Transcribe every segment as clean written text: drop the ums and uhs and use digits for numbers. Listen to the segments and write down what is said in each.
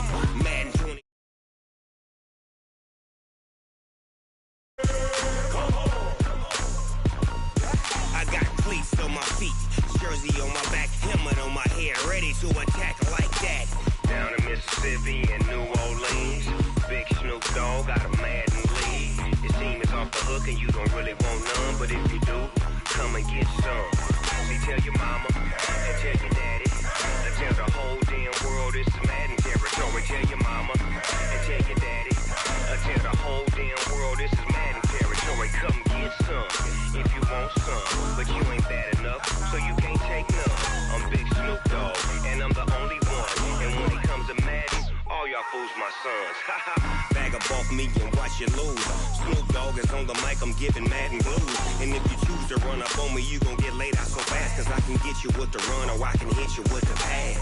legit. Madden 20. I got cleats on my feet, jersey on my back, helmet on my head, ready to attack like that. Down in Mississippi and New Orleans, Big Snoop Dogg got a Madden league. Your team is off the hook and you don't really want none, but if you do, come and get some. See, tell your mama and tell your daddy, and tell the whole damn world it's Madden territory. Tell your mama and tell your daddy, and tell the whole damn world this is Madden territory. Come get some if you want some, but you ain't bad enough, so you can't take none. I'm Big Snoop Dogg, and I'm the only one. And when it comes to Madden, all y'all fools my sons. Bag up off me and watch you lose. Snoop Dogg is on the mic, I'm giving Madden blues. And if you choose to run up on me, you gon' get laid out so fast, cause I can get you with the run or I can hit you with the pass.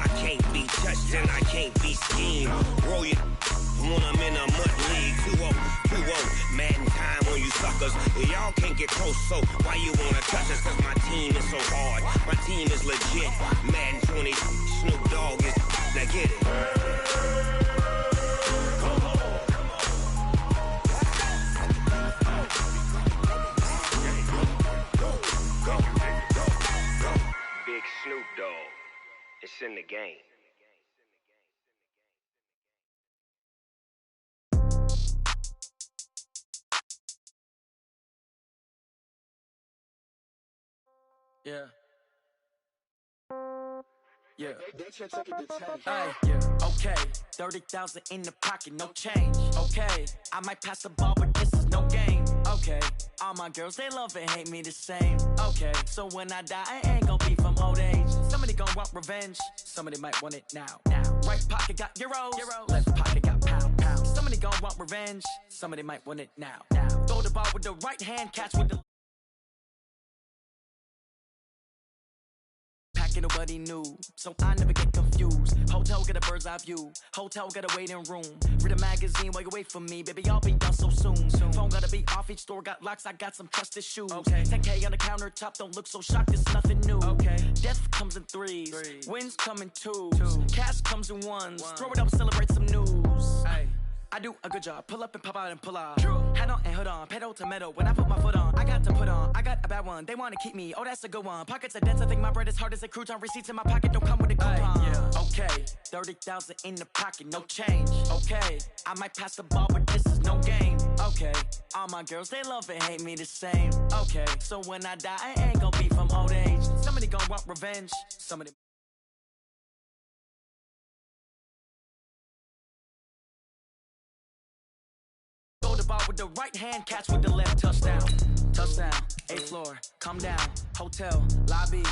I can't be touched and I can't be schemed. Roll you when I'm in a mud league. 2-0, 2-0, Madden time on you suckers. Y'all can't get close, so why you wanna touch us? Cause my team is so hard, my team is legit. Madden 20, Snoop Dogg is, now get it. Big Snoop Dogg, it's in the game. Yeah. Yeah. Hey, yeah. Okay. 30,000 in the pocket, no change. Okay. I might pass the ball, but this is no game. Okay. All my girls, they love and hate me the same. Okay. So when I die, I ain't gon' be from old age. Somebody gon' want revenge. Somebody might want it now. Right pocket got euros. Left pocket got pound. Somebody gon' want revenge. Somebody might want it now. Throw the ball with the right hand, catch with the nobody knew, so I never get confused. Hotel get a bird's eye view, hotel got a waiting room. Read a magazine while you wait for me, baby, I'll be done so soon. Phone gotta be off, each store got locks, I got some trusted shoes. 10K on the countertop, don't look so shocked, it's nothing new. Death comes in threes, wins come in twos, cash comes in ones. Throw it up, celebrate some news. I do a good job, pull up and pop out and pull out. Hat on and hood on, pedal to metal. When I put my foot on, I got to put on. I got a bad one, they wanna keep me. Oh, that's a good one. Pockets are dense, I think my bread is hard as a crouton. Receipts in my pocket don't come with a coupon. Okay, 30,000 in the pocket, no change. Okay, I might pass the ball, but this is no game. Okay, all my girls, they love and hate me the same. Okay, so when I die, I ain't gon' be from old age. Somebody gon' want revenge. Somebody. The ball with the right hand, catch with the left, touchdown. Touchdown, 8th floor, come down, hotel, lobby.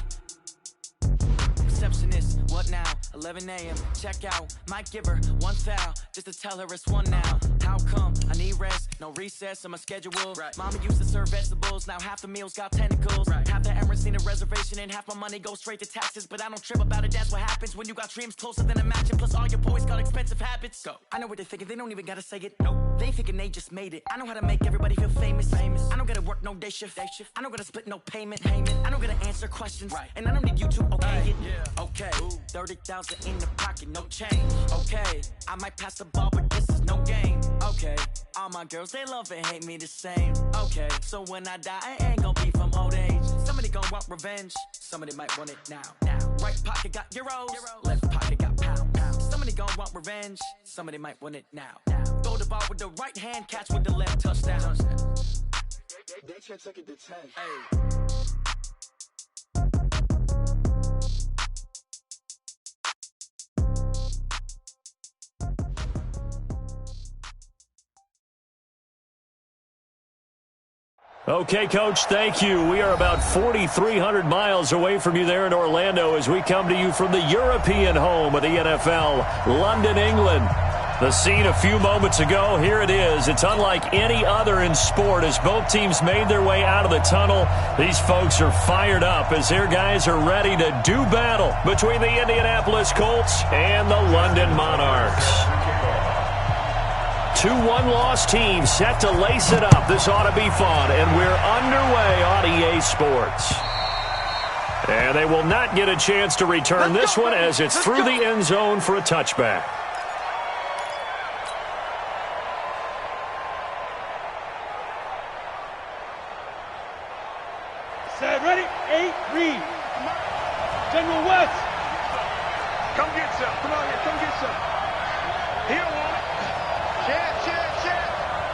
Receptionist, what now? 11 a.m. Check out, might give her one foul just to tell her it's one now. How come? I need rest, no recess in my schedule. Mama used to serve vegetables, now half the meals got tentacles. Half the errands need a reservation and half my money goes straight to taxes. But I don't trip about it, that's what happens when you got dreams closer than a match. Plus all your boys got expensive habits. Go. I know what they're thinking, they don't even gotta say it. Nope. They thinking they just made it. I know how to make everybody feel famous. I don't gotta work no day shift. I don't gotta split no payment. I don't gotta answer questions. And I don't need you to okay it. Okay, 30,000 in the pocket, no change. Okay, I might pass the ball, but this is no game. Okay, all my girls, they love and hate me the same. Okay, so when I die, I ain't gon' be from old age. Somebody gon' want revenge. Somebody might want it now. Right pocket got euros. Left pocket got pound. Somebody gon' want revenge. Somebody might want it now. Throw the ball with the right hand, catch with the left, touchdown. They can't take it to 10. Hey. Okay, Coach, thank you. We are about 4,300 miles away from you there in Orlando as we come to you from the European home of the NFL, London, England. The scene a few moments ago, here it is. It's unlike any other in sport as both teams made their way out of the tunnel. These folks are fired up as their guys are ready to do battle between the Indianapolis Colts and the London Monarchs. Two one-loss teams set to lace it up. This ought to be fun, and we're underway on EA Sports. And they will not get a chance to return this one as it's through the end zone for a touchback. Set, ready, 8, read. General West. Come get some. Come on here. Come get some. He don't want it. Share.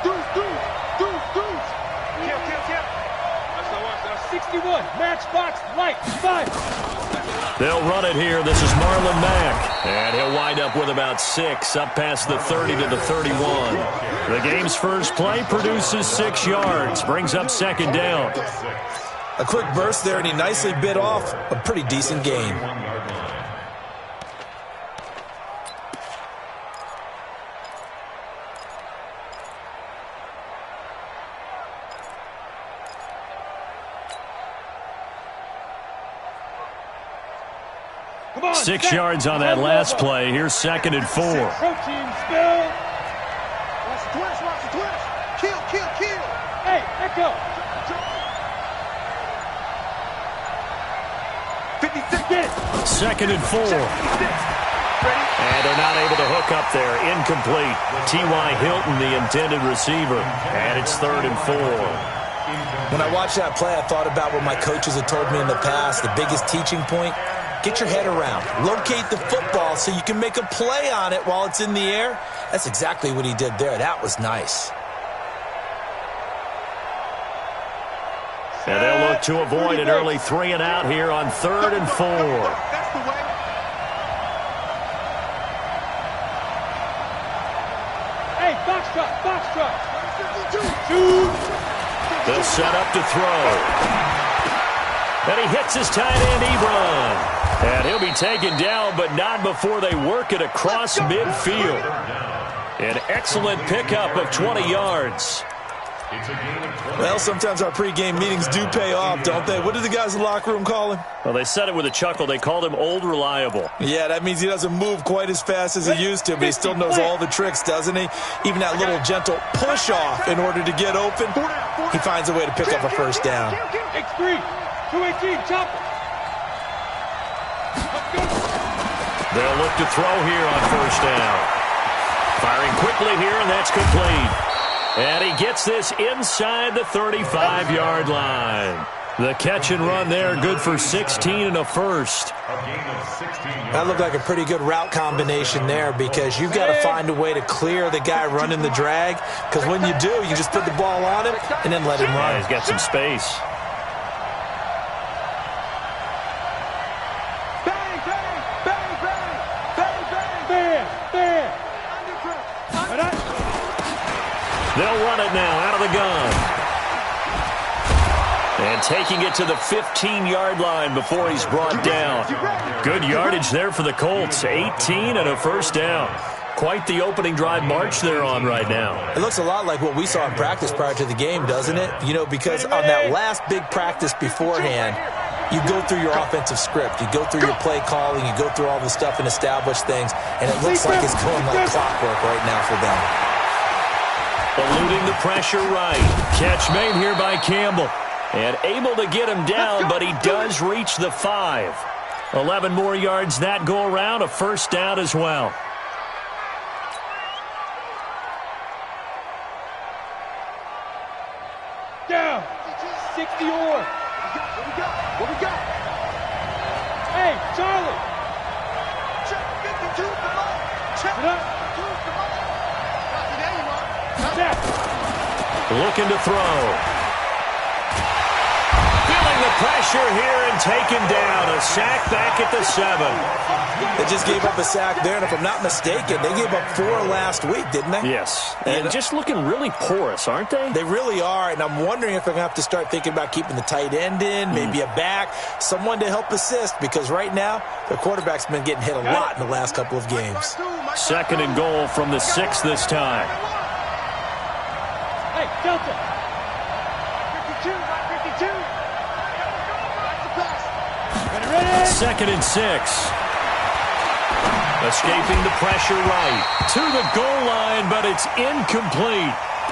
Deuce. Kill. That's 61. Matchbox, light, 5. They'll run it here. This is Marlon Mack. And he'll wind up with about 6, up past the 30 to the 31. The game's first play produces 6 yards, brings up second down. A quick burst there, and he nicely bit off a pretty decent gain. Come on, 6 yards on that last play. Here's 2nd and 4. Protein spill. Watch the twist. Kill. Hey, echo. 56. Get it. 2nd and 4. And they're not able to hook up there. Incomplete. T.Y. Hilton, the intended receiver. And it's 3rd and 4. When I watched that play, I thought about what my coaches had told me in the past. The biggest teaching point, get your head around. Locate the football so you can make a play on it while it's in the air. That's exactly what he did there. That was nice. And they'll look to avoid an early 3 and out here on 3rd and 4. That's the way. Hey, box truck. Shoot. They'll set up to throw. And he hits his tight end, Ebron. And he'll be taken down, but not before they work it across midfield. An excellent pickup of 20 yards. Well, sometimes our pregame meetings do pay off, don't they? What did the guys in the locker room call him? Well, they said it with a chuckle. They called him Old Reliable. Yeah, that means he doesn't move quite as fast as he used to, but he still knows all the tricks, doesn't he? Even that little gentle push-off in order to get open, he finds a way to pick up a first down. X3, 218, chopper. They'll look to throw here on first down. Firing quickly here, and that's complete. And he gets this inside the 35-yard line. The catch and run there, good for 16 and a first. That looked like a pretty good route combination there because you've got to find a way to clear the guy running the drag, because when you do, you just put the ball on him and then let him run. Yeah, he's got some space. They'll run it now out of the gun. And taking it to the 15-yard line before he's brought down. Good yardage there for the Colts. 18 and a first down. Quite the opening drive march they're on right now. It looks a lot like what we saw in practice prior to the game, doesn't it? You know, because on that last big practice beforehand, you go through your offensive script. You go through your play calling. You go through all the stuff and establish things. And it looks like it's going like clockwork right now for them. Eluding the pressure right. Catch made here by Campbell. And able to get him down, but he does reach the 5. 11 more yards that go around, a first down as well. Down. 60 or. What we got? Hey, Charlie. Check 52 below. Check Get up. 52 below. There you are. Check. Looking to throw. Feeling the pressure here and taken down. A sack back at the 7. They just gave up a sack there, and if I'm not mistaken, they gave up 4 last week, didn't they? Yes. And just looking really porous, aren't they? They really are, and I'm wondering if they're going to have to start thinking about keeping the tight end in, maybe a back, someone to help assist, because right now their quarterback's been getting hit a lot in the last couple of games. 2nd and goal from the 6 this time. Hey, Delta. 52, right 52. That's the pass. Ready? 2nd and 6. Escaping the pressure right. To the goal line, but it's incomplete.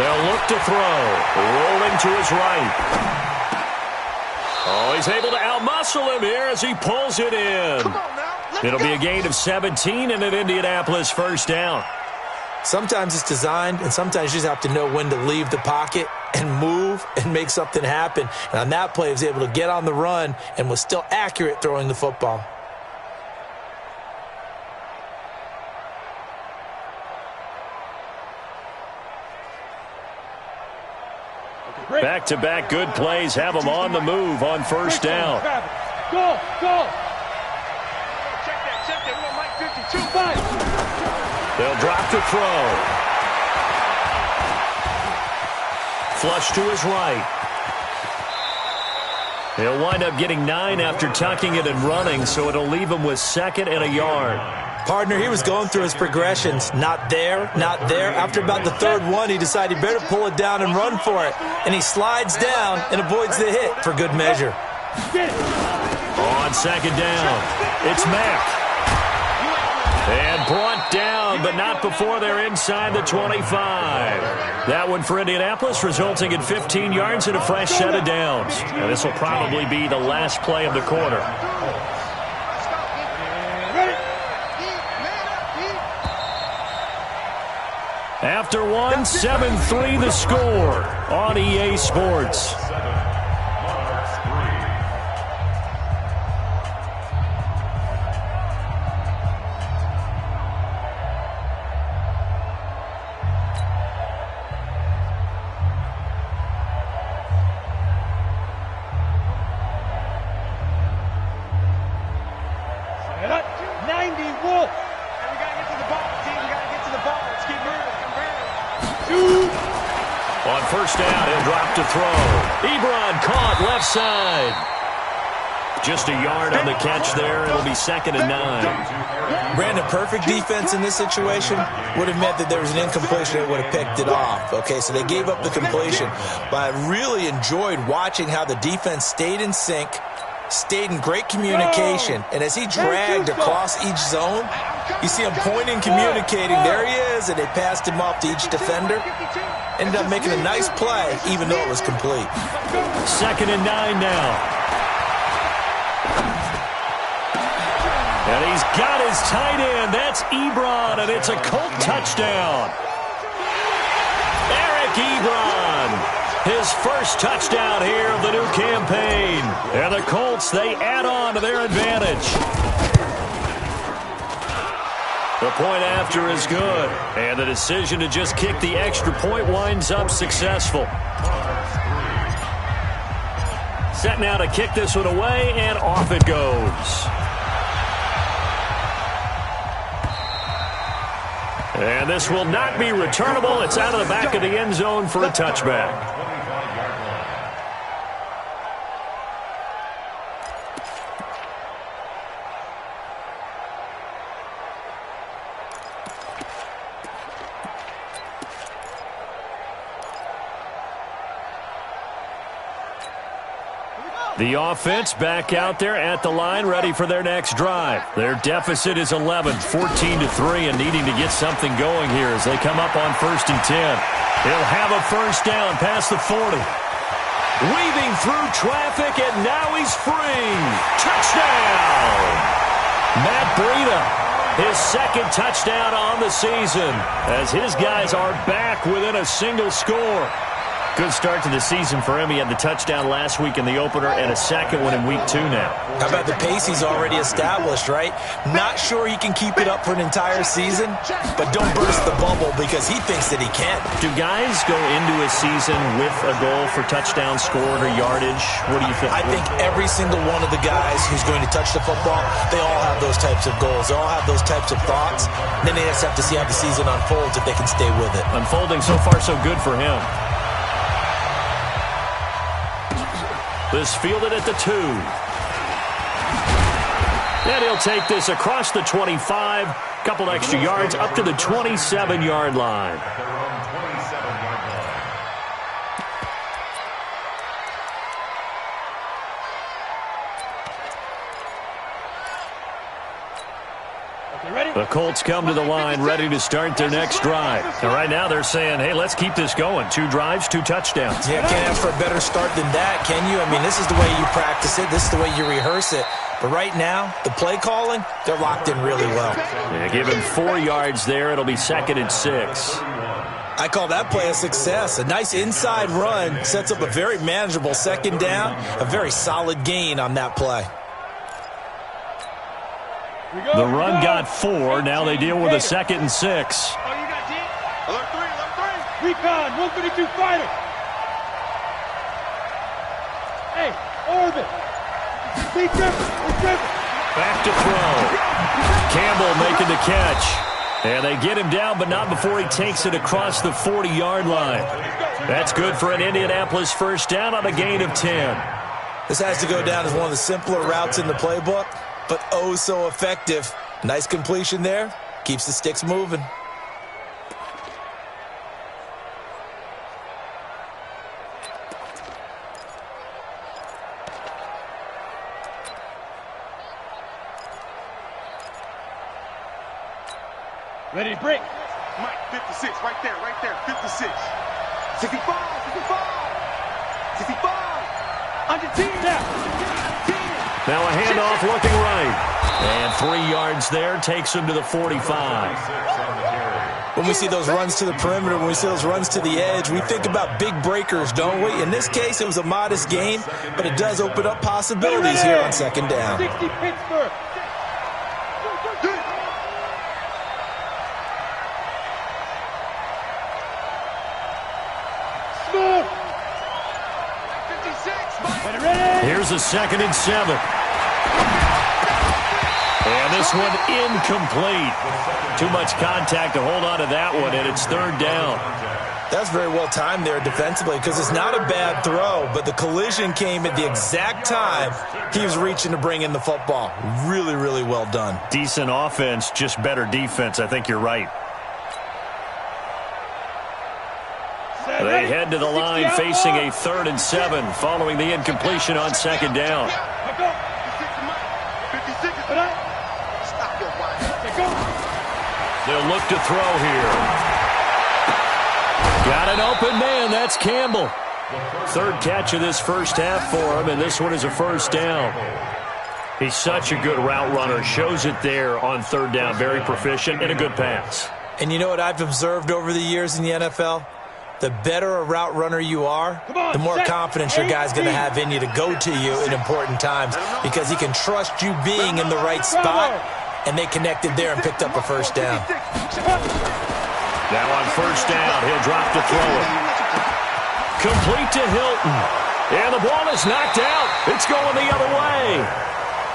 They'll look to throw. Rolling to his right. Oh, he's able to outmuscle him here as he pulls it in. Come on now. It'll be a gain of 17 and an Indianapolis first down. Sometimes it's designed, and sometimes you just have to know when to leave the pocket and move and make something happen. And on that play, he was able to get on the run and was still accurate throwing the football. Back-to-back good plays have them on the move on first down. Go, go. Check that. We on Mike 52. They'll drop to throw. Flush to his right. He'll wind up getting 9 after tucking it and running, so it'll leave him with 2nd and a yard. Partner, he was going through his progressions. Not there, not there. After about the 3rd one, he decided he better pull it down and run for it. And he slides down and avoids the hit for good measure. On 2nd down, it's Mack. And brought down, but not before they're inside the 25. That one for Indianapolis, resulting in 15 yards and a fresh set of downs. And this will probably be the last play of the quarter. After one, 7-3 the score on EA Sports. On first down, he'll drop to throw. Ebron caught left side. Just a yard on the catch there. It'll be 2nd and 9. Brandon, perfect defense in this situation would have meant that there was an incompletion. They would have picked it off. Okay, so they gave up the completion. But I really enjoyed watching how the defense stayed in sync, stayed in great communication. And as he dragged across each zone, you see him pointing, communicating. There he is, and they passed him off to each defender. Ended up making a nice play, even though it was complete. 2nd and 9 now. And he's got his tight end. That's Ebron, and it's a Colt touchdown. Eric Ebron, his first touchdown here of the new campaign. And the Colts, they add on to their advantage. The point after is good, and the decision to just kick the extra point winds up successful. Set now to kick this one away, and off it goes. And this will not be returnable. It's out of the back of the end zone for a touchback. The offense back out there at the line, ready for their next drive. Their deficit is 11, 14-3, and needing to get something going here as they come up on 1st and 10. He'll have a first down past the 40. Weaving through traffic, and now he's free. Touchdown! Matt Breida, his 2nd touchdown on the season, as his guys are back within a single score. Good start to the season for him. He had the touchdown last week in the opener and a 2nd one in week 2 now. How about the pace he's already established, right? Not sure he can keep it up for an entire season, but don't burst the bubble because he thinks that he can. Do guys go into a season with a goal for touchdown scored or yardage? What do you think? I think every single one of the guys who's going to touch the football, they all have those types of goals. They all have those types of thoughts. And then they just have to see how the season unfolds if they can stay with it. Unfolding so far so good for him. This fielded at the 2. And he'll take this across the 25. Couple extra yards up to the 27-yard line. The Colts come to the line ready to start their next drive. And right now they're saying, hey, let's keep this going. 2 drives, 2 touchdowns. Yeah, can't ask for a better start than that, can you? I mean, this is the way you practice it. This is the way you rehearse it. But right now, the play calling, they're locked in really well. Yeah, give him 4 yards there. It'll be 2nd and 6. I call that play a success. A nice inside run sets up a very manageable 2nd down, a very solid gain on that play. The run got 4. Now they deal with a 2nd and 6. Oh, you got G? Alert 3. Recon, 152 fighter. Hey, orbit. Be careful. Back to throw. Campbell making the catch. And they get him down, but not before he takes it across the 40-yard line. That's good for an Indianapolis first down on a gain of 10. This has to go down as one of the simpler routes in the playbook, but oh so effective. Nice completion there. Keeps the sticks moving. Ready to break. Mike, 56, right there, 56. 65. Under 10. Now a handoff looking right. And 3 yards there takes him to the 45. When we see those runs to the perimeter, when we see those runs to the edge, we think about big breakers, don't we? In this case, it was a modest gain, but it does open up possibilities here on 2nd down. 60 Pittsburgh. Here's a 2nd and 7. And this one incomplete. Too much contact to hold on to that one, and it's 3rd down. That's very well timed there defensively because it's not a bad throw, but the collision came at the exact time he was reaching to bring in the football. Really, really well done. Decent offense, just better defense. I think you're right. They head to the line facing a 3rd and 7 following the incompletion on 2nd down. They'll look to throw here. Got an open man. That's Campbell. 3rd catch of this first half for him, and this one is a first down. He's such a good route runner. Shows it there on 3rd down. Very proficient and a good pass. And you know what I've observed over the years in the NFL? The better a route runner you are, the more confidence your guy's going to have in you to go to you in important times because he can trust you being in the right spot, and they connected there and picked up a first down. Now on first down, he'll drop to throw it. Complete to Hilton. And the ball is knocked out. It's going the other way.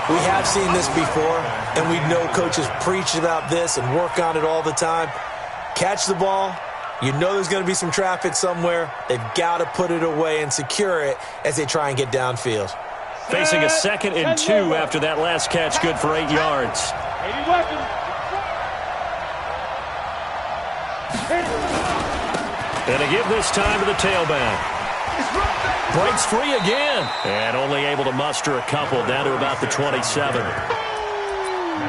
We have seen this before, and we know coaches preach about this and work on it all the time. Catch the ball. You know there's going to be some traffic somewhere. They've got to put it away and secure it as they try and get downfield. Facing a 2nd and 2 after that last catch, good for 8 yards. And a give this time to the tailback. Breaks free again. And only able to muster a couple down to about the 27.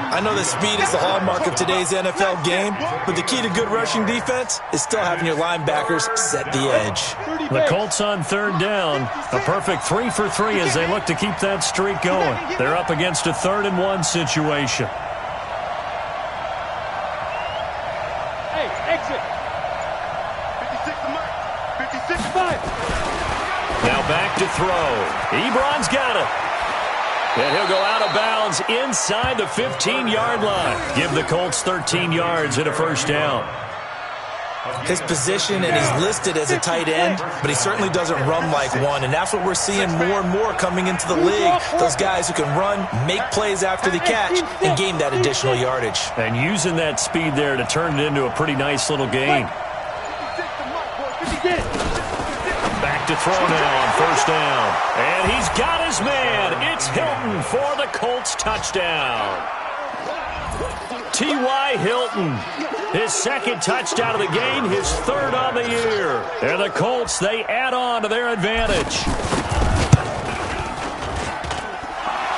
I know that speed is the hallmark of today's NFL game, but the key to good rushing defense is still having your linebackers set the edge. The Colts on 3rd down. A perfect 3 for 3 as they look to keep that streak going. They're up against a 3rd and 1 situation. Hey, exit. 56-5. Now back to throw. Ebron's got it. And he'll go out of bounds inside the 15-yard line. Give the Colts 13 yards and a first down. His position, and he's listed as a tight end, but he certainly doesn't run like one, and that's what we're seeing more and more coming into the league. Those guys who can run, make plays after the catch, and gain that additional yardage. And using that speed there to turn it into a pretty nice little gain. Back to throw now on first down. And he's got his man. It's Hilton for the Colts touchdown. T.Y. Hilton, his 2nd touchdown of the game, his 3rd on the year. And the Colts, they add on to their advantage.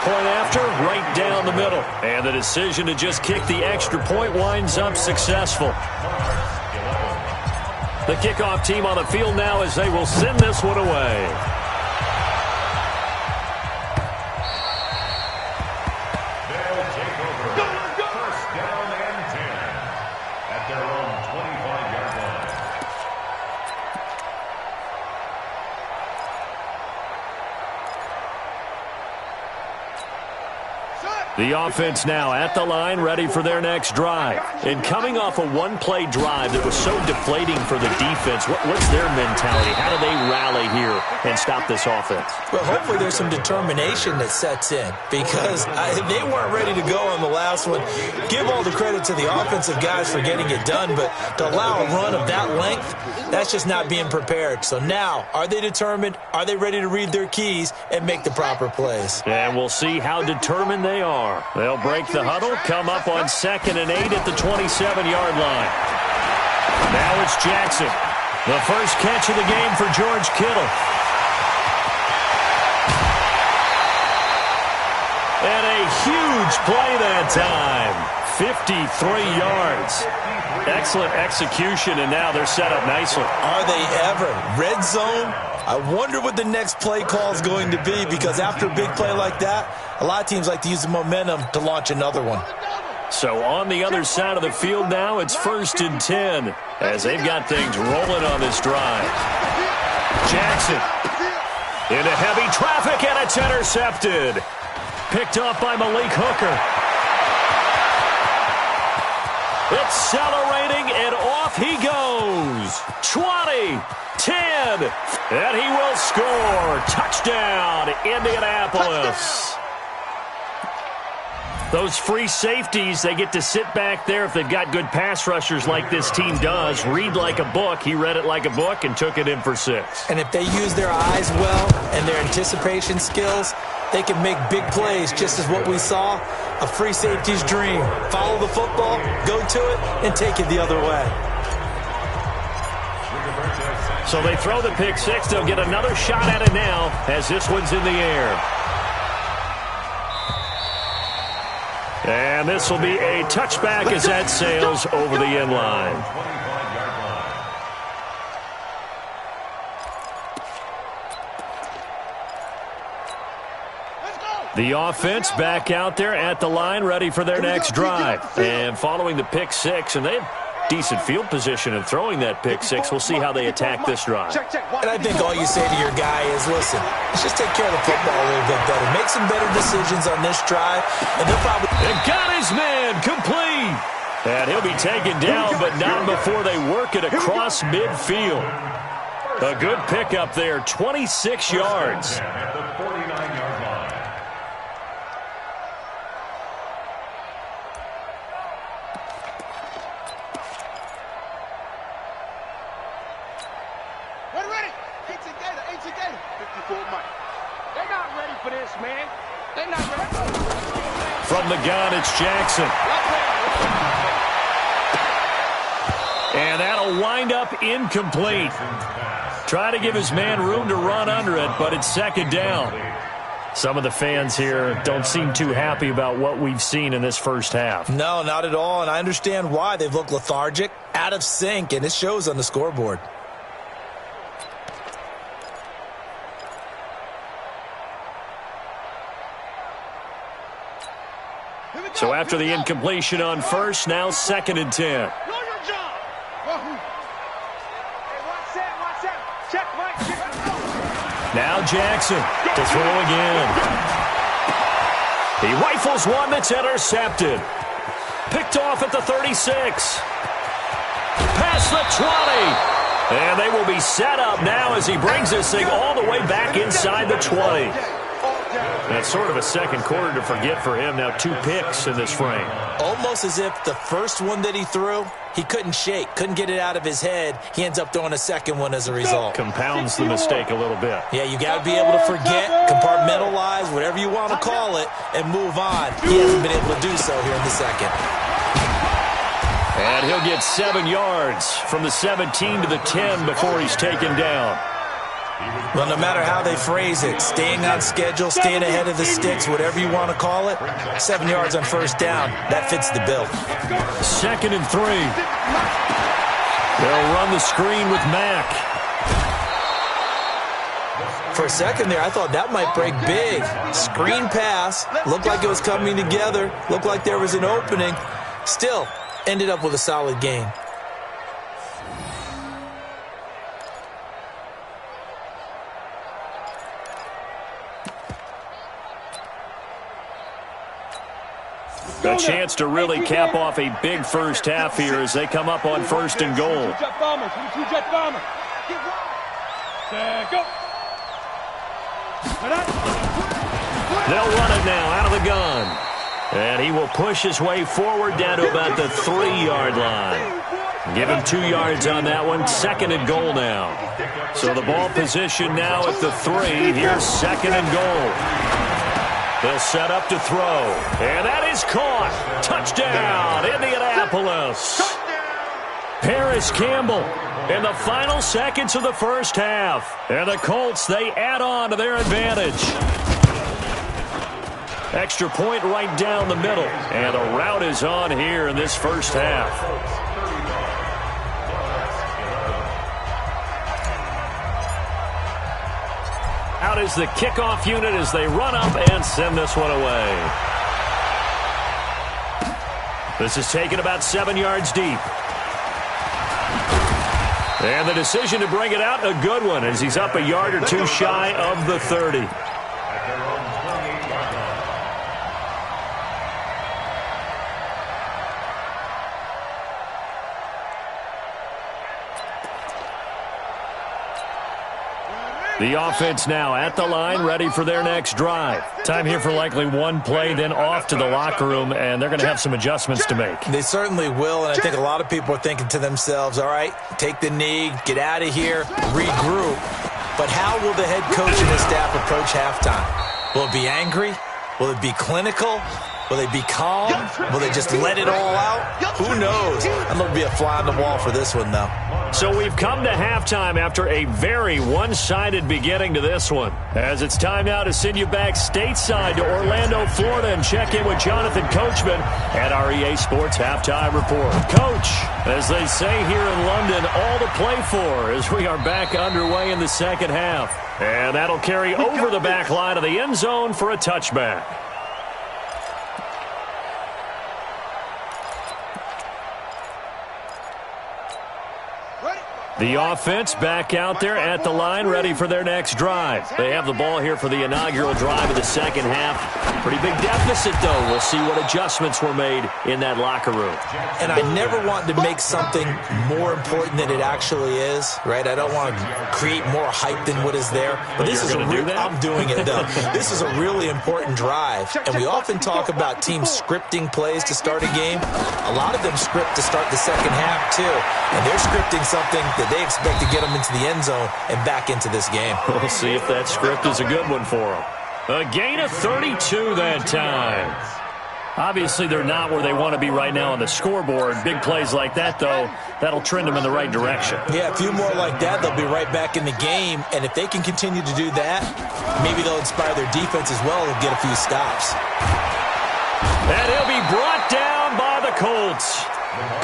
point after, right down the middle. And the decision to just kick the extra point winds up successful. The kickoff team on the field now as they will send this one away. They'll take over. First down and 10 at their own 25-yard line. The offense now at the line, ready for their next drive. And coming off a one-play drive that was so deflating for the defense, what's their mentality? How do they rally here and stop this offense? Well, hopefully there's some determination that sets in because they weren't ready to go on the last one. Give all the credit to the offensive guys for getting it done, but to allow a run of that length, that's just not being prepared. So now, are they determined? Are they ready to read their keys and make the proper plays? And we'll see how determined they are. They'll break the huddle, come up on 2nd and 8 at the 27-yard line. Now it's Jackson. The first catch of the game for George Kittle. And a huge play that time. 53 yards. Excellent execution, and now they're set up nicely. Are they ever? Red zone? I wonder what the next play call is going to be because after a big play like that, a lot of teams like to use the momentum to launch another one. So on the other side of the field now, it's 1st and 10 as they've got things rolling on this drive. Jackson into heavy traffic, and it's intercepted. Picked off by Malik Hooker. Accelerating, and off he goes. 20, 10, and he will score. Touchdown, Indianapolis. Those free safeties, they get to sit back there if they've got good pass rushers like this team does. Read like a book. He read it like a book and took it in for 6. And if they use their eyes well and their anticipation skills, they can make big plays, just as what we saw, a free safety's dream. Follow the football, go to it, and take it the other way. So they throw the pick 6. They'll get another shot at it now as this one's in the air. And this will be a touchback as that sails over the end line. The offense back out there at the line, ready for their next drive. And following the pick 6, and they have decent field position in throwing that pick 6. We'll see how they attack this drive. And I think all you say to your guy is, listen, let's just take care of the football a little bit better. Make some better decisions on this drive, and they'll probably... And got his man complete. And he'll be taken down, but not before they work it across midfield. A good pickup there, 26 yards. At the 49-yard line. Ready? 18 Gator. 54 Mike. They're not ready for this, man. They're not ready. From the gun, it's Jackson. And that'll wind up incomplete. Try to give his man room to run under it, but it's 2nd down. Some of the fans here don't seem too happy about what we've seen in this first half. No, not at all, and I understand why. They've looked lethargic, out of sync, and it shows on the scoreboard. So after the incompletion on first, now 2nd and 10. Know your job. Hey, watch that. Check, Mike. Now Jackson to throw again. He rifles one that's intercepted. Picked off at the 36. Past the 20. And they will be set up now as he brings this thing all the way back inside the 20. That's sort of a second quarter to forget for him. Now 2 picks in this frame. Almost as if the first one that he threw, he couldn't shake, couldn't get it out of his head. He ends up throwing a second one as a result. Compounds the mistake a little bit. Yeah, you got to be able to forget, compartmentalize, whatever you want to call it, and move on. He hasn't been able to do so here in the second. And he'll get 7 yards from the 17 to the 10 before he's taken down. Well, no matter how they phrase it, staying on schedule, staying ahead of the sticks, whatever you want to call it, 7 yards on first down, that fits the bill. 2nd and 3. They'll run the screen with Mack. For a second there, I thought that might break big. Screen pass, looked like it was coming together, looked like there was an opening. Still, ended up with a solid gain. A chance to really cap off a big first half here as they come up on 1st and goal. They'll run it now out of the gun. And he will push his way forward down to about the 3-yard line. Give him 2 yards on that one. 2nd and goal now. So the ball position now at the 3. Here's 2nd and goal. They'll set up to throw. And that is caught. Touchdown, Indianapolis. Paris Campbell in the final seconds of the first half. And the Colts, they add on to their advantage. Extra point right down the middle. And a rout is on here in this first half. Out is the kickoff unit as they run up and send this one away. This is taken about 7 yards deep. And the decision to bring it out, a good one, as he's up a yard or two shy of the 30. The offense now at the line, ready for their next drive. Time here for likely one play, then off to the locker room, and they're going to have some adjustments to make. They certainly will, and I think a lot of people are thinking to themselves, all right, take the knee, get out of here, regroup. But how will the head coach and his staff approach halftime? Will it be angry? Will it be clinical? Will they be calm? Will they just let it all out? Who knows? I'm going to be a fly on the wall for this one, though. So we've come to halftime after a very one-sided beginning to this one. As it's time now to send you back stateside to Orlando, Florida, and check in with Jonathan Coachman at our EA Sports Halftime Report. Coach, as they say here in London, all to play for as we are back underway in the second half. And that'll carry over the back line of the end zone for a touchback. The offense back out there at the line, ready for their next drive. They have the ball here for the inaugural drive of the second half. Pretty big deficit, though. We'll see what adjustments were made in that locker room. And I never want to make something more important than it actually is, right? I don't want to create more hype than what is there. But this is I'm doing it, though. This is a really important drive. And we often talk about teams scripting plays to start a game. A lot of them script to start the second half, too. And they're scripting something that they expect to get them into the end zone and back into this game. We'll see if that script is a good one for them. A gain of 32 that time. Obviously, they're not where they want to be right now on the scoreboard. Big plays like that, though, that'll trend them in the right direction. Yeah, a few more like that, they'll be right back in the game. And if they can continue to do that, maybe they'll inspire their defense as well and get a few stops. And he'll be brought down by the Colts.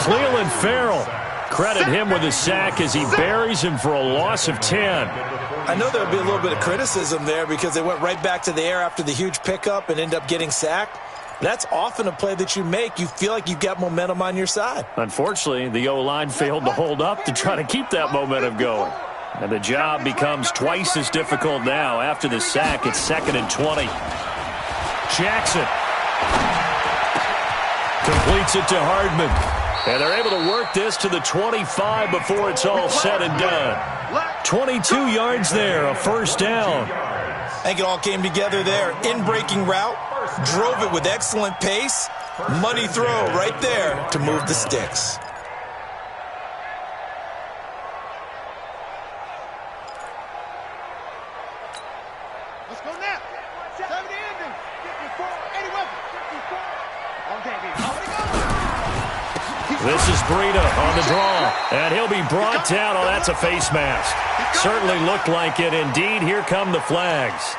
Cleveland Farrell. Credit him with a sack as he buries him for a loss of 10. I know there'll be a little bit of criticism there because they went right back to the air after the huge pickup and end up getting sacked. That's often a play that you make. You feel like you've got momentum on your side. Unfortunately, the O-line failed to hold up to try to keep that momentum going. And the job becomes twice as difficult now. After the sack, it's 2nd and 20. Jackson completes it to Hardman. And they're able to work this to the 25 before it's all said and done. 22 yards there, a first down. I think it all came together there. In-breaking route, drove it with excellent pace. Money throw right there to move the sticks. Let's go now. 70 engines. 54. 80 weapons. 54. Okay, This is Breida on the draw, and he'll be brought down. Oh, that's a face mask. Certainly looked like it. Indeed, here come the flags.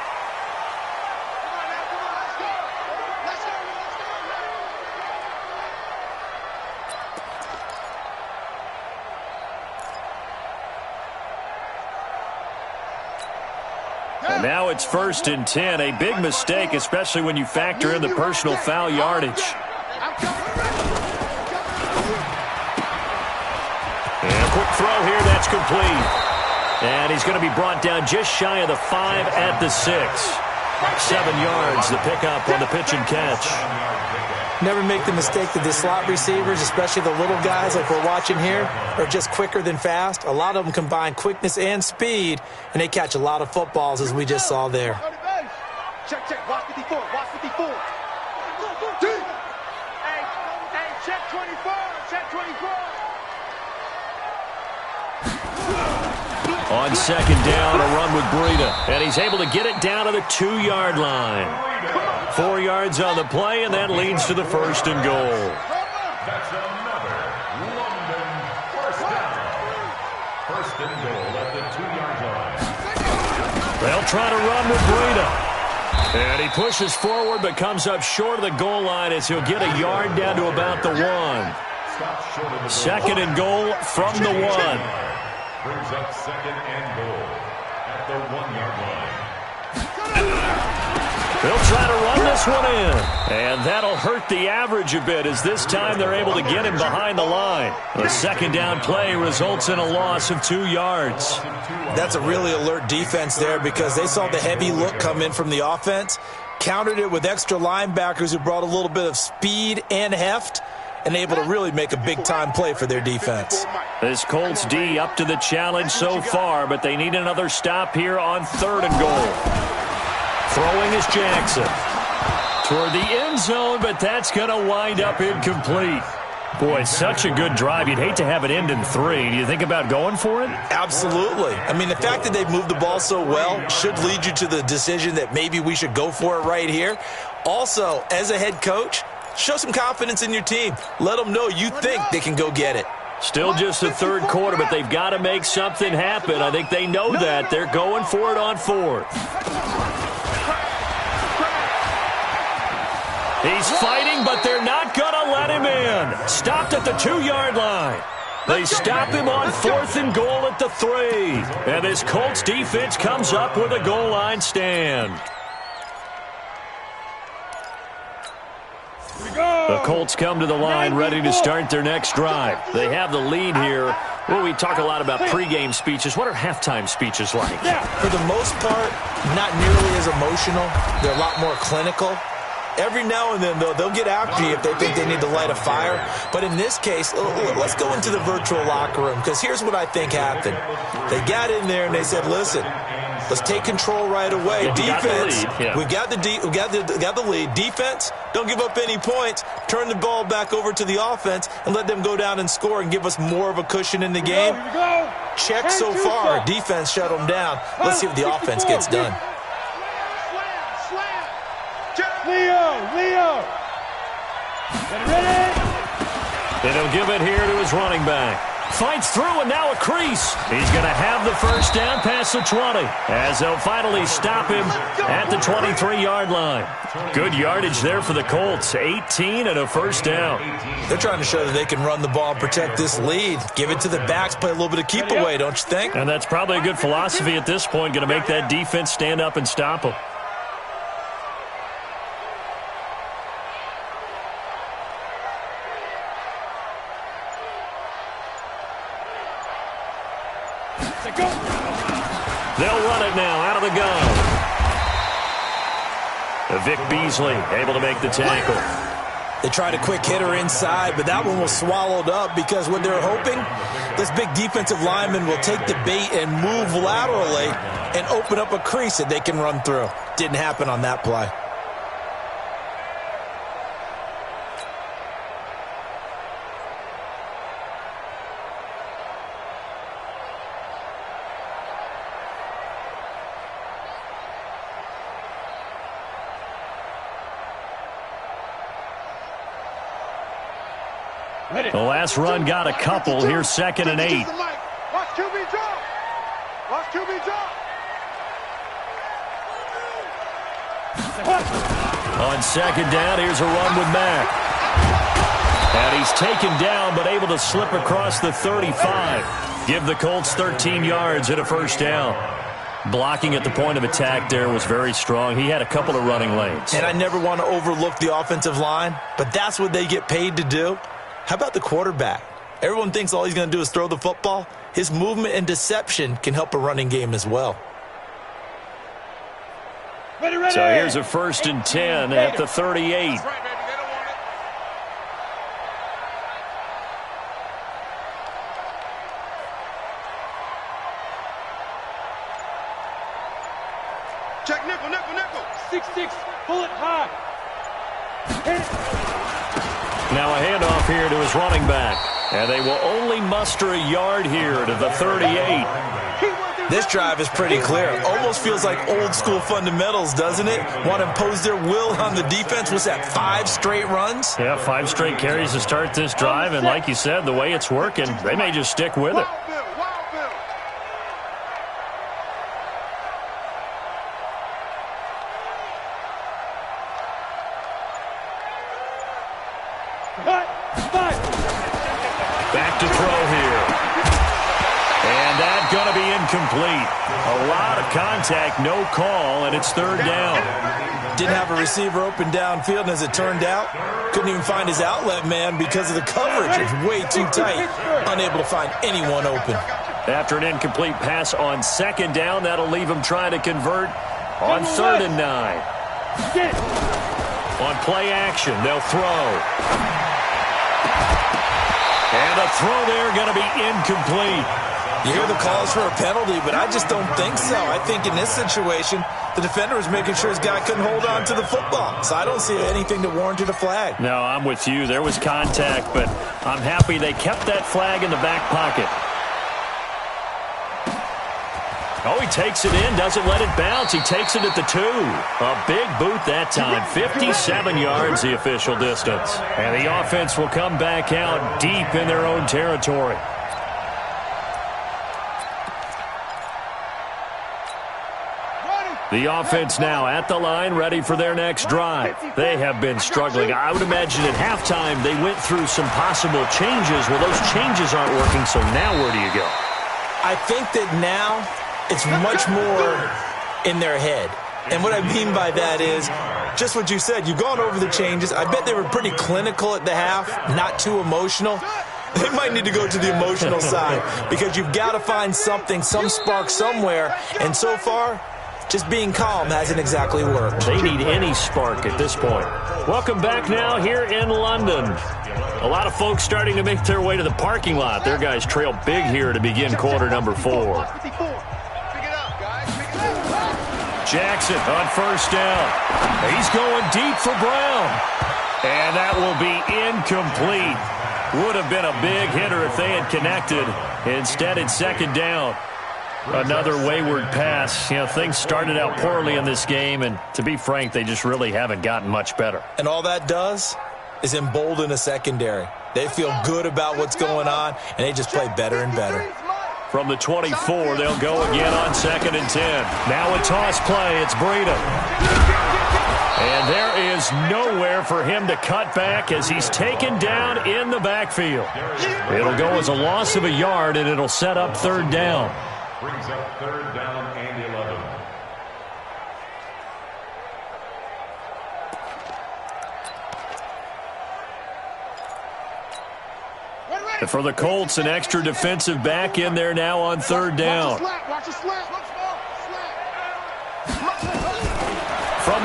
And now it's 1st and 10. A big mistake, especially when you factor in the personal foul yardage. And a quick throw here, that's complete. And he's going to be brought down just shy of the 5 at the 6. 7 yards, the pickup on the pitch and catch. Never make the mistake that the slot receivers, especially the little guys like we're watching here, are just quicker than fast. A lot of them combine quickness and speed, and they catch a lot of footballs, as we just saw there. Check, check. Watch 54. Watch 54. Hey, check 24. Check 24. On 2nd down, a run with Breida. And he's able to get it down to the 2-yard line. 4 yards on the play, and that leads to the 1st and goal. That's another London first down. 1st and goal at the 2-yard line. They'll try to run with Breida. And he pushes forward but comes up short of the goal line as he'll get a yard down to about the 1. 2nd and goal from the 1. Brings up 2nd and goal at the 1-yard line. They'll try to run this one in. And that'll hurt the average a bit as this time they're able to get him behind the line. The 2nd down play results in a loss of 2 yards. That's a really alert defense there because they saw the heavy look come in from the offense, countered it with extra linebackers who brought a little bit of speed and heft, and able to really make a big-time play for their defense. This Colts D up to the challenge so far, but they need another stop here on 3rd and goal. Throwing is Jackson. Toward the end zone, but that's going to wind up incomplete. Boy, such a good drive. You'd hate to have it end in 3. Do you think about going for it? Absolutely. I mean, the fact that they've moved the ball so well should lead you to the decision that maybe we should go for it right here. Also, as a head coach, show some confidence in your team. Let them know you think they can go get it. Still just the 3rd quarter, but they've got to make something happen. I think they know that. They're going for it on 4th. He's fighting, but they're not going to let him in. Stopped at the 2-yard line. They stop him on 4th and goal at the 3. And this Colts defense comes up with a goal line stand. The Colts come to the line ready to start their next drive. They have the lead here. Well, we talk a lot about pregame speeches. What are halftime speeches like? For the most part, not nearly as emotional. They're a lot more clinical. Every now and then, though, they'll get after you if they think they need to light a fire. But in this case, let's go into the virtual locker room, because here's what I think happened. They got in there and they said, listen, let's take control right away. Defense, we got the lead. Defense, don't give up any points. Turn the ball back over to the offense and let them go down and score and give us more of a cushion in the game. Check so far. Defense shut them down. Let's see if the offense gets done. Leo! Get ready! And he'll give it here to his running back. Fights through, and now a crease. He's going to have the 1st down past the 20, as they'll finally stop him at the 23-yard line. Good yardage there for the Colts. 18 and a 1st down. They're trying to show that they can run the ball and protect this lead. Give it to the backs, play a little bit of keep away, don't you think? And that's probably a good philosophy at this point, going to make that defense stand up and stop them. They'll run it now out of the gun. Vic Beasley able to make the tackle. They tried a quick hitter inside, but that one was swallowed up because what they're hoping, this big defensive lineman will take the bait and move laterally and open up a crease that they can run through. Didn't happen on that play. The last run got a couple. Here's 2nd and 8. Watch QB drop. Watch QB drop. On 2nd down, here's a run with Mack. And he's taken down, but able to slip across the 35. Give the Colts 13 yards and a 1st down. Blocking at the point of attack there was very strong. He had a couple of running lanes. And I never want to overlook the offensive line, but that's what they get paid to do. How about the quarterback? Everyone thinks all he's going to do is throw the football. His movement and deception can help a running game as well. Ready. So here's a 1st and 10 at the 38. That's right, baby. They don't want it. Check nickel. 6'6", pull it high. Hit it. Now a handoff here to his running back. And they will only muster a yard here to the 38. This drive is pretty clear. Almost feels like old school fundamentals, doesn't it? Want to impose their will on the defense. Was that 5 straight runs? Yeah, 5 straight carries to start this drive. And like you said, the way it's working, they may just stick with it. Wild Bill. Back to throw here. And that's going to be incomplete. A lot of contact, no call, and it's 3rd down. Didn't have a receiver open downfield, and as it turned out, couldn't even find his outlet man because of the coverage. It was way too tight. Unable to find anyone open. After an incomplete pass on 2nd down, that'll leave him trying to convert on 3rd and 9. On play action, they'll throw. And a throw there going to be incomplete. You hear the calls for a penalty, but I just don't think so. I think in this situation, the defender was making sure his guy couldn't hold on to the football. So I don't see anything that warranted a flag. No, I'm with you. There was contact, but I'm happy they kept that flag in the back pocket. Oh, he takes it in, doesn't let it bounce. He takes it at the 2. A big boot that time. 57 yards, the official distance. And the offense will come back out deep in their own territory. The offense now at the line, ready for their next drive. They have been struggling. I would imagine at halftime they went through some possible changes. Well, those changes aren't working, so now where do you go? I think that now it's much more in their head. And what I mean by that is just what you said. You've gone over the changes. I bet they were pretty clinical at the half, not too emotional. They might need to go to the emotional side because you've got to find something, some spark somewhere. And so far, just being calm hasn't exactly worked. They need any spark at this point. Welcome back now here in London. A lot of folks starting to make their way to the parking lot. Their guys trail big here to begin quarter number 4. Jackson on 1st down. He's going deep for Brown. And that will be incomplete. Would have been a big hitter if they had connected. Instead, it's 2nd down. Another wayward pass. You know, things started out poorly in this game, and to be frank, they just really haven't gotten much better. And all that does is embolden a secondary. They feel good about what's going on, and they just play better and better. From the 24, they'll go again on 2nd and 10. Now a toss play. It's Breida. And there is nowhere for him to cut back as he's taken down in the backfield. It'll go as a loss of a yard, and it'll set up 3rd down. Brings up 3rd down and 11. And for the Colts, an extra defensive back in there now on 3rd down. From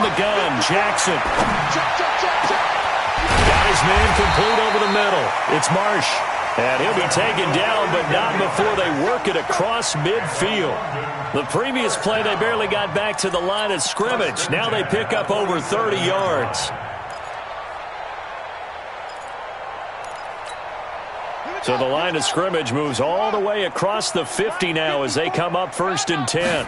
the gun, Jackson. Got his man complete over the middle. It's Marsh. And he'll be taken down, but not before they work it across midfield. The previous play, they barely got back to the line of scrimmage. Now they pick up over 30 yards. So the line of scrimmage moves all the way across the 50 now as they come up 1st and 10.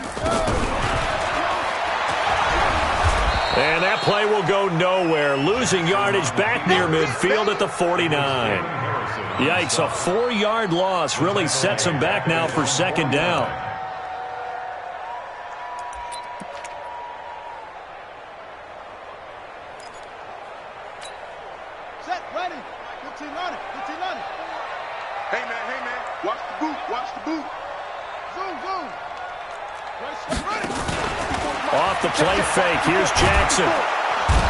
And that play will go nowhere, losing yardage back near midfield at the 49. Yikes, a 4-yard loss really sets them back now for second down. Set, ready. 15 on it, 15 on it. Hey, man, watch the boot, watch the boot. Zoom, zoom. Ready. Off the play fake, here's Jackson.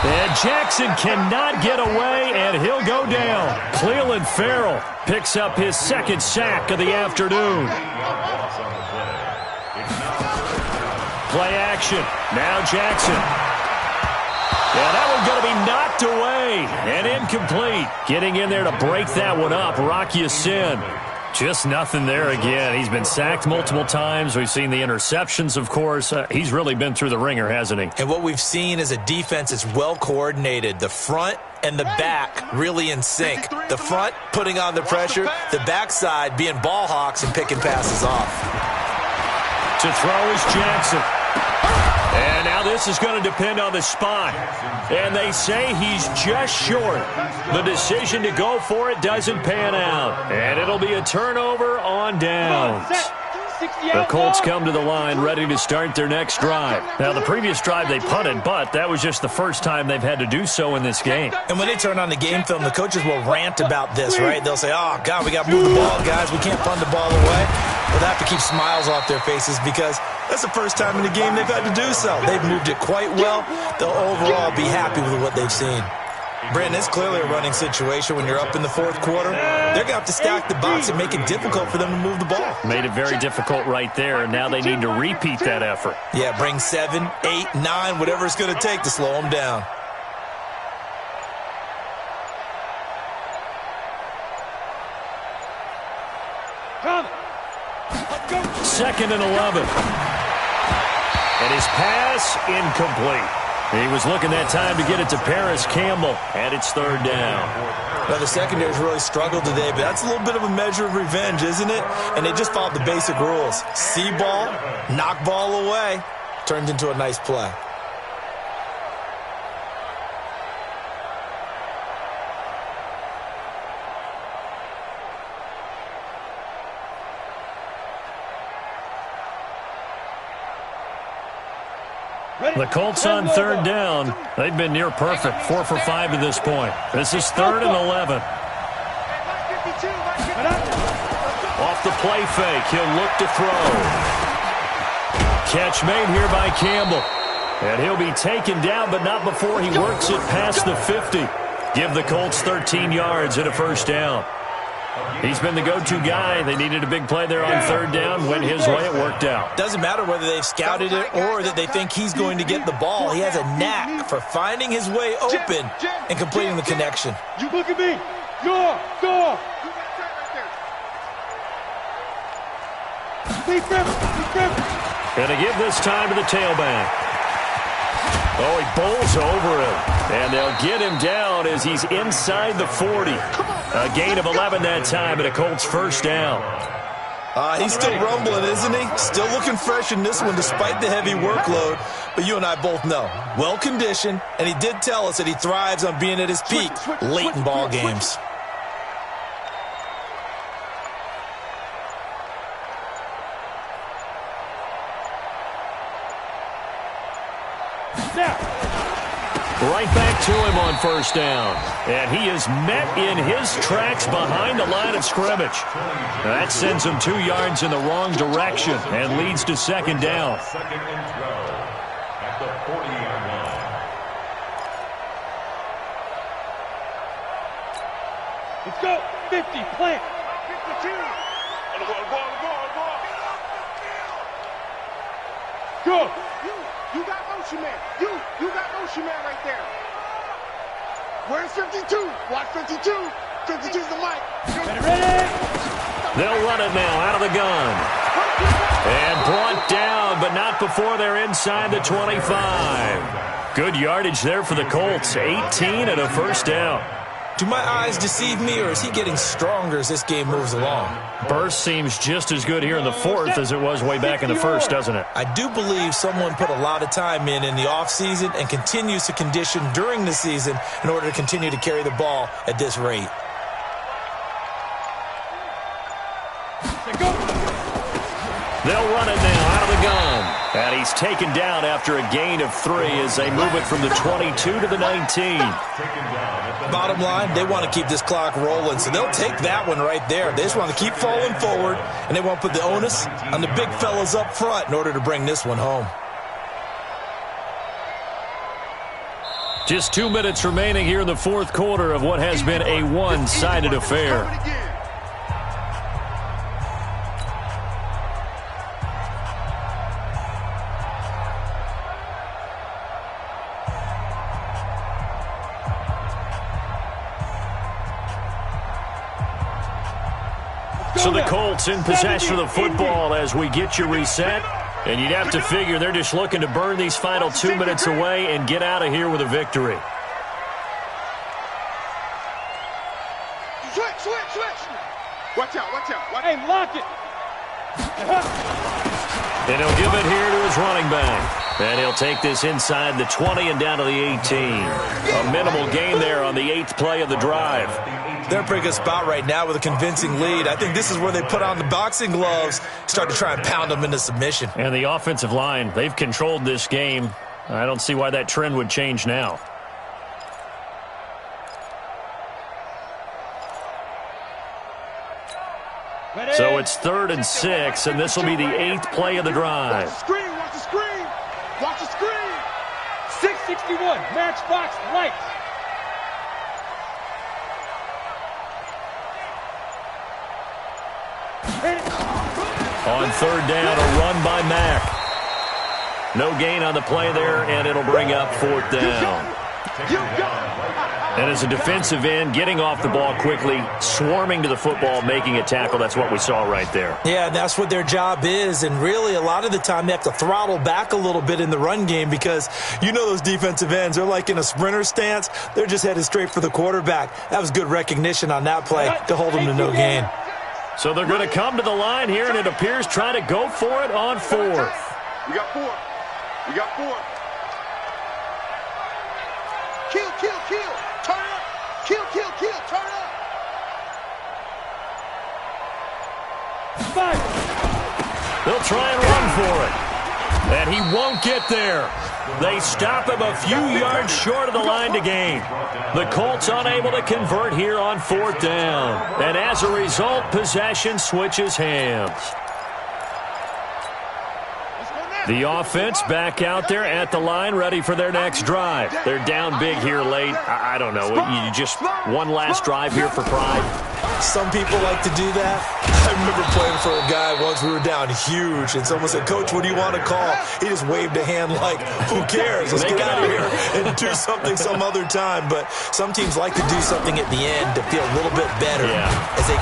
And Jackson cannot get away, and he'll go down. Cleveland Farrell picks up his second sack of the afternoon. Play action. Now Jackson. Yeah, that one's going to be knocked away and incomplete. Getting in there to break that one up, Rock Ya-Sin. Just nothing there again. He's been sacked multiple times. We've seen the interceptions, of course. He's really been through the ringer, hasn't he? And what we've seen is a defense that's well coordinated. The front and the back really in sync. The front putting on the pressure. The backside being ball hawks and picking passes off. To throw is Jackson. And now this is going to depend on the spot. And they say he's just short. The decision to go for it doesn't pan out. And it'll be a turnover on downs. The Colts come to the line ready to start their next drive. Now, the previous drive they punted, but that was just the first time they've had to do so in this game. And when they turn on the game film, the coaches will rant about this, right? They'll say, oh, God, we got to move the ball, guys. We can't punt the ball away. Well, they have to keep smiles off their faces because that's the first time in the game they've had to do so. They've moved it quite well. They'll overall be happy with what they've seen. Brandon, it's clearly a running situation when you're up in the fourth quarter. They're going to have to stack the box and make it difficult for them to move the ball. Made it very difficult right there, and now they need to repeat that effort. Yeah, bring 7, 8, 9, whatever it's going to take to slow them down. Second and 11. And his pass incomplete. He was looking that time to get it to Paris Campbell, and it's third down. Now, the secondary's really struggled today, but that's a little bit of a measure of revenge, isn't it? And they just followed the basic rules. See ball, knock ball away, turned into a nice play. The Colts on third down. They've been near perfect, 4 for 5 to this point. This is third and 11. Off the play fake, he'll look to throw. Catch made here by Campbell. And he'll be taken down, but not before he works it past the 50. Give the Colts 13 yards and a first down. He's been the go-to guy. They needed a big play there on third down. Went his way, it worked out. Doesn't matter whether they've scouted it or that they think he's going to get the ball. He has a knack for finding his way open and completing the connection. You look at me. Door. Gonna give this time to the tailback. Oh, he bowls over him. And they'll get him down as he's inside the 40. A gain of 11 that time and a Colts first down. He's still rumbling, isn't he? Still looking fresh in this one despite the heavy workload. But you and I both know, well-conditioned, and he did tell us that he thrives on being at his peak late in ball games. Right back to him on first down. And he is met in his tracks behind the line of scrimmage. That sends him 2 yards in the wrong direction and leads to second down. Second and 12 at the 40-yard line. Let's go. 50, plant. 52. On the ball. Go. You got motion man. You got motion man right there. Where's 52? Watch 52. 52's the mic. Ready? They'll run it now out of the gun. And brought down, but not before they're inside the 25. Good yardage there for the Colts. 18 and a first down. Do my eyes deceive me, or is he getting stronger as this game moves along? Burst seems just as good here in the fourth as it was way back in the first, doesn't it? I do believe someone put a lot of time in the offseason and continues to condition during the season in order to continue to carry the ball at this rate. They'll run it now out of the gun. And he's taken down after a gain of 3 as they move it from the 22 to the 19. Bottom line, they want to keep this clock rolling, so they'll take that one right there. They just want to keep falling forward, and they want to put the onus on the big fellas up front in order to bring this one home. Just 2 minutes remaining here in the fourth quarter of what has been a one-sided affair. So the Colts in possession of the football as we get you reset. And you'd have to figure they're just looking to burn these final 2 minutes away and get out of here with a victory. Switch. Watch out. Hey, lock it. And he'll give it here to his running back. And he'll take this inside the 20 and down to the 18. A minimal gain there on the 8th play of the drive. They're in a pretty good spot right now with a convincing lead. I think this is where they put on the boxing gloves, start to try and pound them into submission. And the offensive line, they've controlled this game. I don't see why that trend would change now. So it's 3rd and 6, and this will be the 8th play of the drive. Watch the screen. 661, Matchbox Lights. On 3rd down, a run by Mack. No gain on the play there, and it'll bring up 4th down. And as a defensive end, getting off the ball quickly, swarming to the football, making a tackle, that's what we saw right there. Yeah, that's what their job is, and really a lot of the time they have to throttle back a little bit in the run game because you know those defensive ends, they're like in a sprinter stance. They're just headed straight for the quarterback. That was good recognition on that play to hold them to no gain. So they're going to come to the line here, and it appears trying to go for it on 4th. We got 4. Kill. Turn up. Kill. Turn up. 5. They'll try and run for it. And he won't get there. They stop him a few yards short of the line to gain. The Colts unable to convert here on 4th down. And as a result, possession switches hands. The offense back out there at the line, ready for their next drive. They're down big here late. I don't know. You just one last drive here for pride. Some people like to do that. I remember playing for a guy once. We were down huge, and someone said, "Coach, what do you want to call?" He just waved a hand like, "Who cares? Let's get out of here and do something some other time." But some teams like to do something at the end to feel a little bit better as they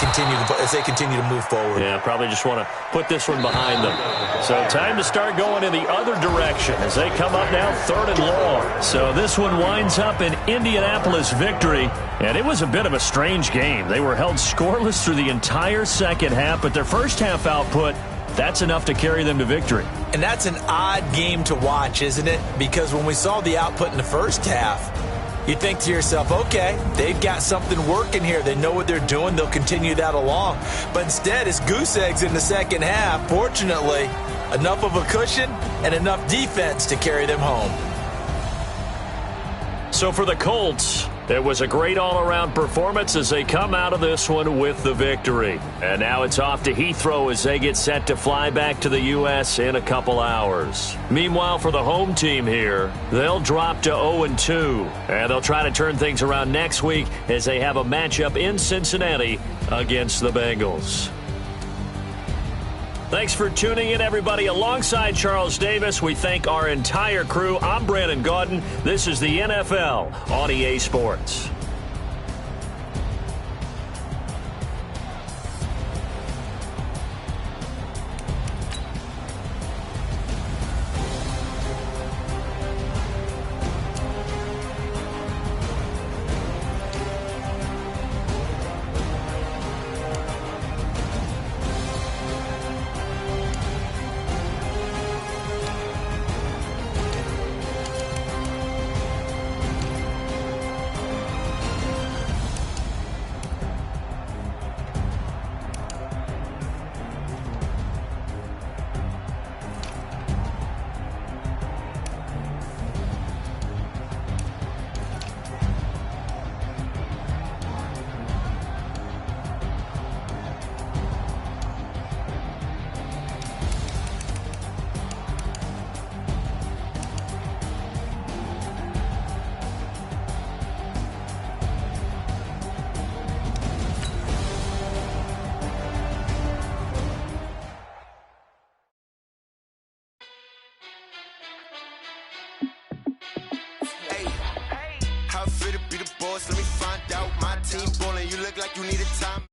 continue to move forward. Yeah, probably just want to put this one behind them. So time to start going in the other direction as they come up now 3rd and long. So this one winds up an Indianapolis victory, and it was a bit of a strange game. They were held scoreless through the entire second half, but their first half output, that's enough to carry them to victory. And that's an odd game to watch, isn't it? Because when we saw the output in the first half, you think to yourself, okay, they've got something working here. They know what they're doing. They'll continue that along. But instead, it's goose eggs in the second half. Fortunately, enough of a cushion and enough defense to carry them home. So for the Colts, it was a great all-around performance as they come out of this one with the victory. And now it's off to Heathrow as they get set to fly back to the U.S. in a couple hours. Meanwhile, for the home team here, they'll drop to 0-2. And they'll try to turn things around next week as they have a matchup in Cincinnati against the Bengals. Thanks for tuning in, everybody. Alongside Charles Davis, we thank our entire crew. I'm Brandon Gaudin. This is the NFL on EA Sports. How I feel to be the boss, let me find out. My team ballin', you look like you need a time.